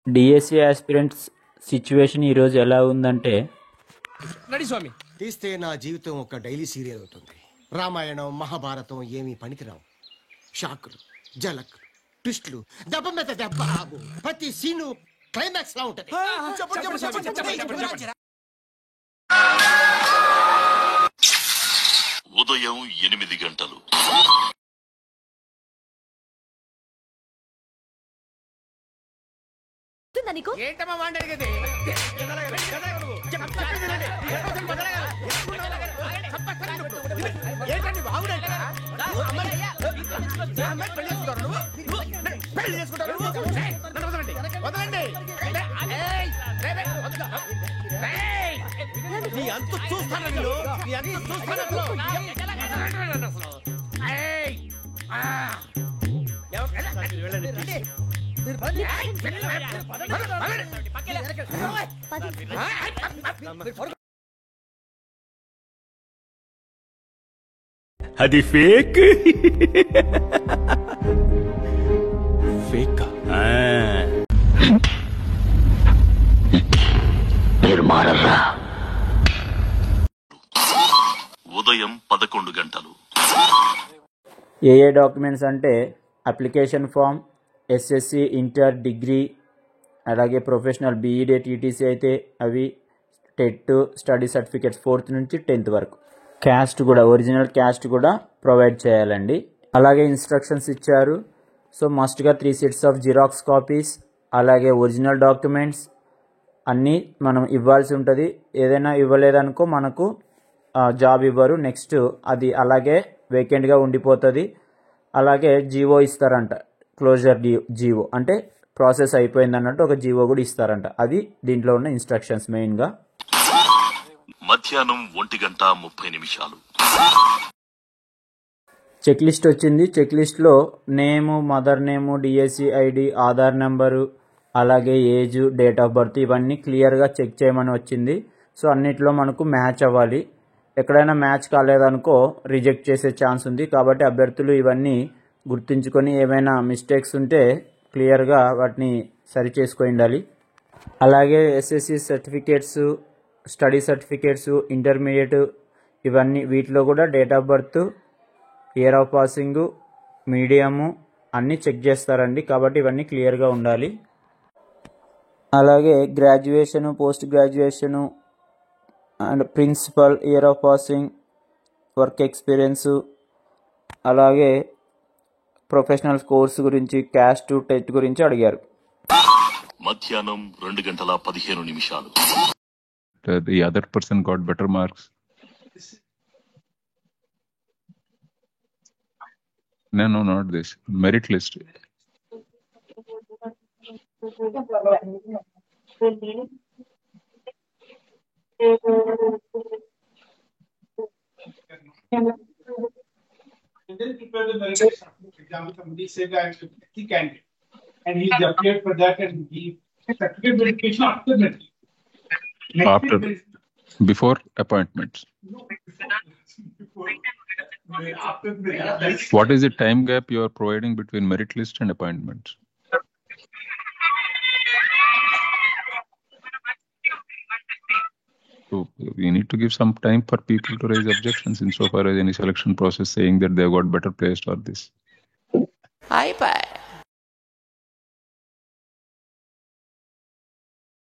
DSC aspirants situation ఈరోజు ఎలా ఉందంటే రెడీ స్వామి. తీస్తే నా జీవితం ఒక డైలీ సీరియల్ అవుతుంది. రామాయణం మహాభారతం ఏమీ పనికిరావు. షాకులు, జలకులు, ట్విస్టులు, దెబ్బ మీద దెబ్బ, ప్రతి సీను క్లైమాక్స్ లా ఉంటది. ఉదయం 8 గంటలు. ఏంటమ్మా వాడి అడిగేది? నీ అంత చూస్తాను అది ఫేక్. ఫేక్ ఉదయం 11 గంటలు. ఏ డాక్యుమెంట్స్ అంటే application form, SSC, inter, degree, అలాగే ప్రొఫెషనల్ బీఈడీ, టీటీసీ అయితే అవి, టెట్, స్టడీ సర్టిఫికేట్స్ 4th నుంచి 10th వరకు. క్యాస్ట్ కూడా, ఒరిజినల్ క్యాస్ట్ కూడా ప్రొవైడ్ చేయాలండి. అలాగే ఇన్స్ట్రక్షన్స్ ఇచ్చారు. సో మస్ట్గా 3 sets ఆఫ్ జిరాక్స్ కాపీస్, అలాగే ఒరిజినల్ డాక్యుమెంట్స్ అన్నీ మనం ఇవ్వాల్సి ఉంటుంది. ఏదైనా ఇవ్వలేదనుకో మనకు జాబ్ ఇవ్వరు. నెక్స్ట్ అది అలాగే వేకెంట్గా ఉండిపోతుంది. అలాగే జీవో ఇస్తారంట, క్లోజర్ జీవో అంటే ప్రాసెస్ అయిపోయింది అన్నట్టు ఒక జీవో కూడా ఇస్తారంట. అది దీంట్లో ఉన్న ఇన్స్ట్రక్షన్స్ మెయిన్గా. మధ్యాహ్నం 1:30 చెక్ లిస్ట్ వచ్చింది. చెక్ లిస్ట్లో name, mother name, DSC ID, Aadhaar number, అలాగే ఏజ్, డేట్ ఆఫ్ బర్త్ ఇవన్నీ క్లియర్గా చెక్ చేయమని వచ్చింది. సో అన్నిట్లో మనకు మ్యాచ్ అవ్వాలి. ఎక్కడైనా మ్యాచ్ కాలేదనుకో రిజెక్ట్ చేసే ఛాన్స్ ఉంది. కాబట్టి అభ్యర్థులు ఇవన్నీ గుర్తుంచుకొని ఏమైనా మిస్టేక్స్ ఉంటే క్లియర్గా వాటిని సరి చేసుకొని ఉండాలి. అలాగే SSC certificates, study certificates, intermediate ఇవన్నీ వీటిలో కూడా date of birth, year of passing, medium అన్నీ చెక్ చేస్తారండి. కాబట్టి ఇవన్నీ క్లియర్గా ఉండాలి. అలాగే graduation, post graduation and principal, year of passing, work experience, అలాగే ప్రొఫెషనల్ కోర్స్ గురించి, క్యాస్ట్, టెట్ గురించి అడిగారు. మధ్యాహ్నం 2:15. The other person got better marks. No, not this. Merit list. And then prepare the merit list. For example, somebody said I am a 50 candidate and he's appeared for that and he certificate verification after merit list. After, before appointments. No, before after merit list. What is the time gap you are providing between merit list and appointments? So we need to give some time for people to raise objections insofar as any selection process saying that they got better placed or this. అయిపోయి